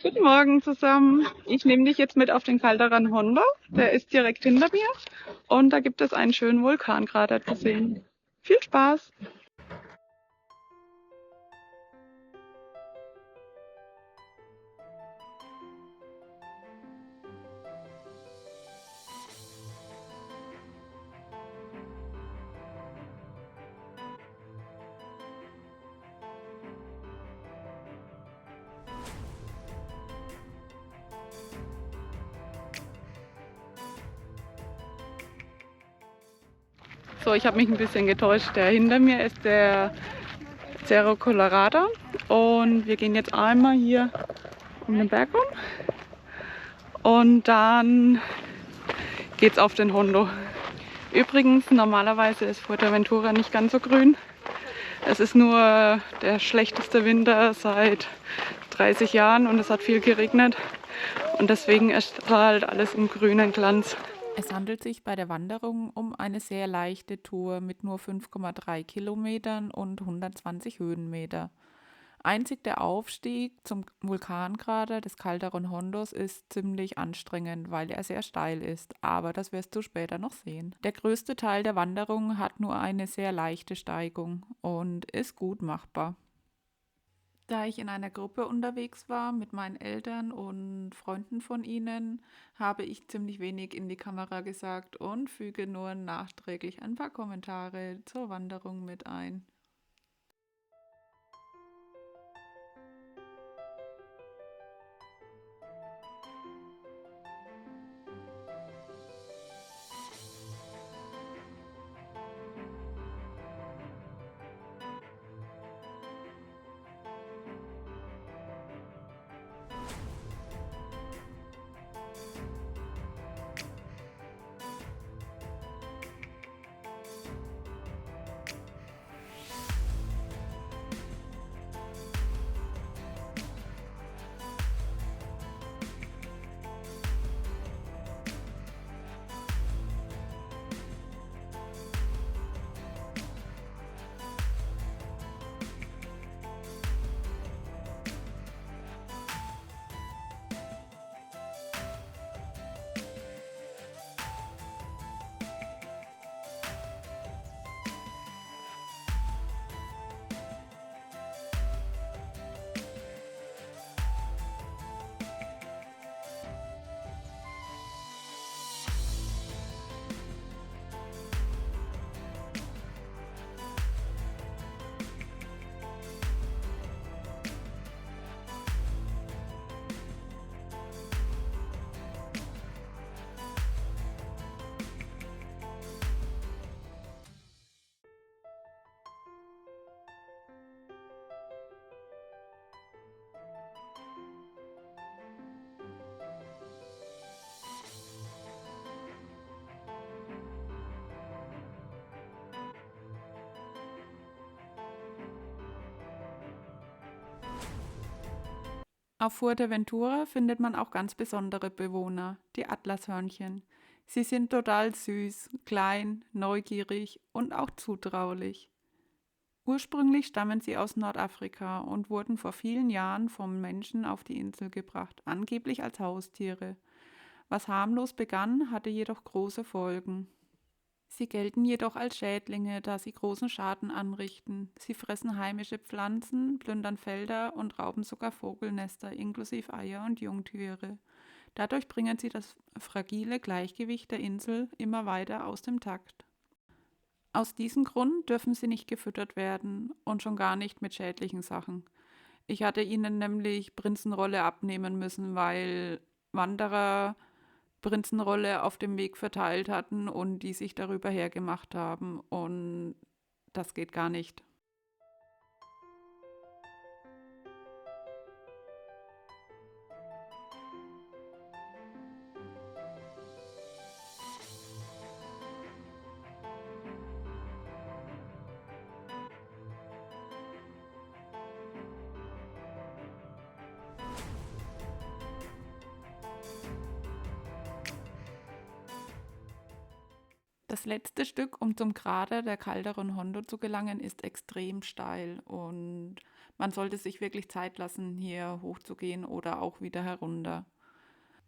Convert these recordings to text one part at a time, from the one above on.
Guten Morgen zusammen. Ich nehme dich jetzt mit auf den Calderan Hondo. Der ist direkt hinter mir und da gibt es einen schönen Vulkankrater zu sehen. Viel Spaß! So, ich habe mich ein bisschen getäuscht. Der hinter mir ist der Cerro Colorado und wir gehen jetzt einmal hier um den Berg rum und dann geht's auf den Hondo. Übrigens, normalerweise ist Fuerteventura nicht ganz so grün. Es ist nur der schlechteste Winter seit 30 Jahren und es hat viel geregnet und deswegen erstrahlt alles im grünen Glanz. Es handelt sich bei der Wanderung um eine sehr leichte Tour mit nur 5,3 Kilometern und 120 Höhenmeter. Einzig der Aufstieg zum Vulkankrater des Calderon Hondos ist ziemlich anstrengend, weil er sehr steil ist, aber das wirst du später noch sehen. Der größte Teil der Wanderung hat nur eine sehr leichte Steigung und ist gut machbar. Da ich in einer Gruppe unterwegs war mit meinen Eltern und Freunden von ihnen, habe ich ziemlich wenig in die Kamera gesagt und füge nur nachträglich ein paar Kommentare zur Wanderung mit ein. Auf Fuerteventura findet man auch ganz besondere Bewohner, die Atlashörnchen. Sie sind total süß, klein, neugierig und auch zutraulich. Ursprünglich stammen sie aus Nordafrika und wurden vor vielen Jahren vom Menschen auf die Insel gebracht, angeblich als Haustiere. Was harmlos begann, hatte jedoch große Folgen. Sie gelten jedoch als Schädlinge, da sie großen Schaden anrichten. Sie fressen heimische Pflanzen, plündern Felder und rauben sogar Vogelnester inklusive Eier und Jungtiere. Dadurch bringen sie das fragile Gleichgewicht der Insel immer weiter aus dem Takt. Aus diesem Grund dürfen sie nicht gefüttert werden und schon gar nicht mit schädlichen Sachen. Ich hatte ihnen nämlich Prinzenrolle abnehmen müssen, weil Wanderer Prinzenrolle auf dem Weg verteilt hatten und die sich darüber hergemacht haben. Und das geht gar nicht. Das letzte Stück, um zum Krater der Calderon Hondo zu gelangen, ist extrem steil und Man sollte sich wirklich Zeit lassen, hier hochzugehen oder auch wieder herunter.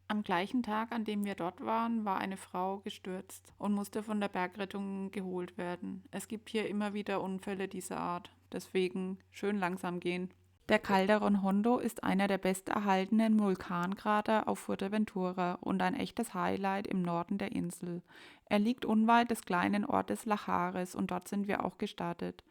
Am gleichen Tag, an dem wir dort waren, war eine Frau gestürzt und musste von der Bergrettung geholt werden. Es gibt hier immer wieder Unfälle dieser Art, deswegen schön langsam gehen. Der Calderón Hondo ist einer der besterhaltenen Vulkankrater auf Fuerteventura und ein echtes Highlight im Norden der Insel. Er liegt unweit des kleinen Ortes Lajares und dort sind wir auch gestartet.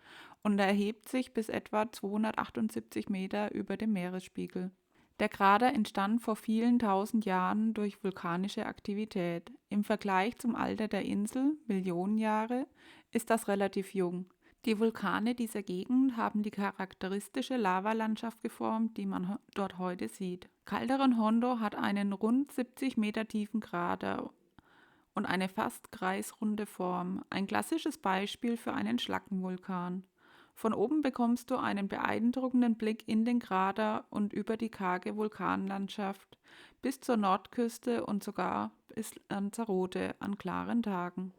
Und er erhebt sich bis etwa 278 Meter über dem Meeresspiegel. Der Krater entstand vor vielen tausend Jahren durch vulkanische Aktivität. Im Vergleich zum Alter der Insel, Millionen Jahre, ist das relativ jung. Die Vulkane dieser Gegend haben die charakteristische Lavalandschaft geformt, die man dort heute sieht. Calderón Hondo hat einen rund 70 Meter tiefen Krater und eine fast kreisrunde Form, ein klassisches Beispiel für einen Schlackenvulkan. Von oben bekommst du einen beeindruckenden Blick in den Krater und über die karge Vulkanlandschaft bis zur Nordküste und sogar bis Lanzarote an klaren Tagen.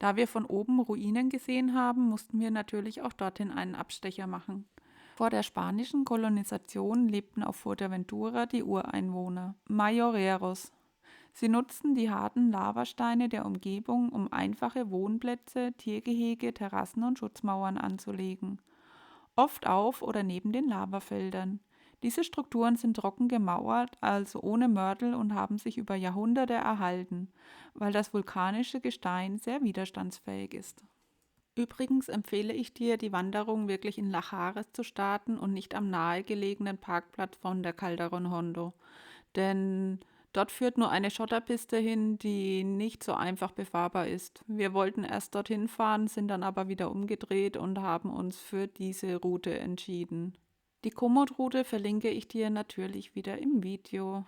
Da wir von oben Ruinen gesehen haben, mussten wir natürlich auch dorthin einen Abstecher machen. Vor der spanischen Kolonisation lebten auf Fuerteventura die Ureinwohner, Mayoreros. Sie nutzten die harten Lavasteine der Umgebung, um einfache Wohnplätze, Tiergehege, Terrassen und Schutzmauern anzulegen. Oft auf oder neben den Lavafeldern. Diese Strukturen sind trocken gemauert, also ohne Mörtel und haben sich über Jahrhunderte erhalten, weil das vulkanische Gestein sehr widerstandsfähig ist. Übrigens empfehle ich dir, die Wanderung wirklich in Lajares zu starten und nicht am nahegelegenen Parkplatz von der Calderón Hondo, denn dort führt nur eine Schotterpiste hin, die nicht so einfach befahrbar ist. Wir wollten erst dorthin fahren, sind dann aber wieder umgedreht und haben uns für diese Route entschieden. Die Komoot-Route verlinke ich dir natürlich wieder im Video.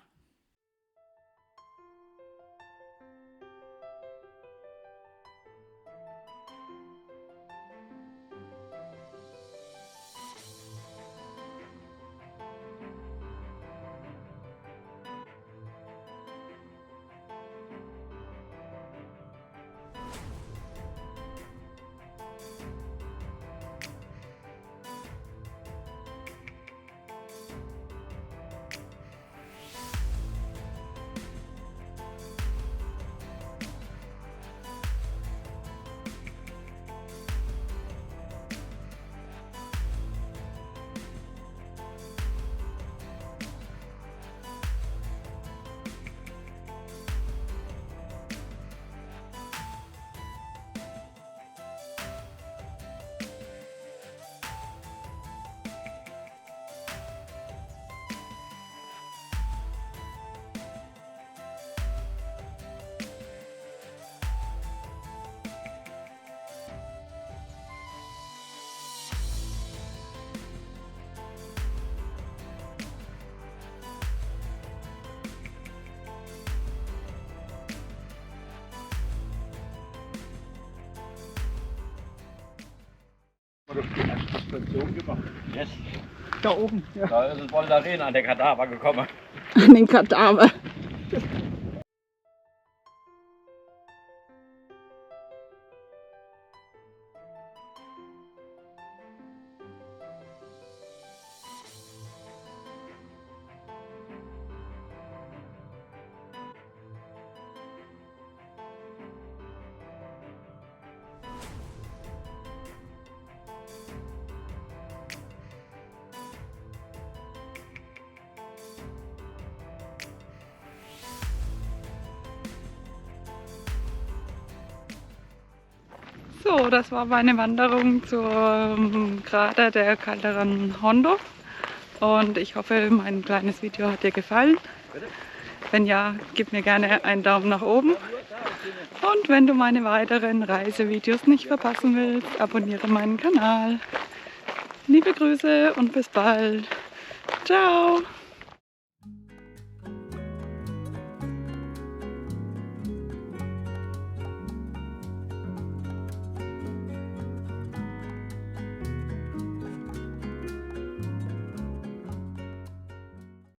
Durch die erste Station gemacht. Yes. Da oben, ja. Da ist es Voltaren an der Kadaver gekommen. An den Kadaver. So, das war meine Wanderung zum Krater der Calderon Hondo. Und ich hoffe, mein kleines Video hat dir gefallen. Wenn ja, gib mir gerne einen Daumen nach oben. Und wenn du meine weiteren Reisevideos nicht verpassen willst, abonniere meinen Kanal. Liebe Grüße und bis bald. Ciao!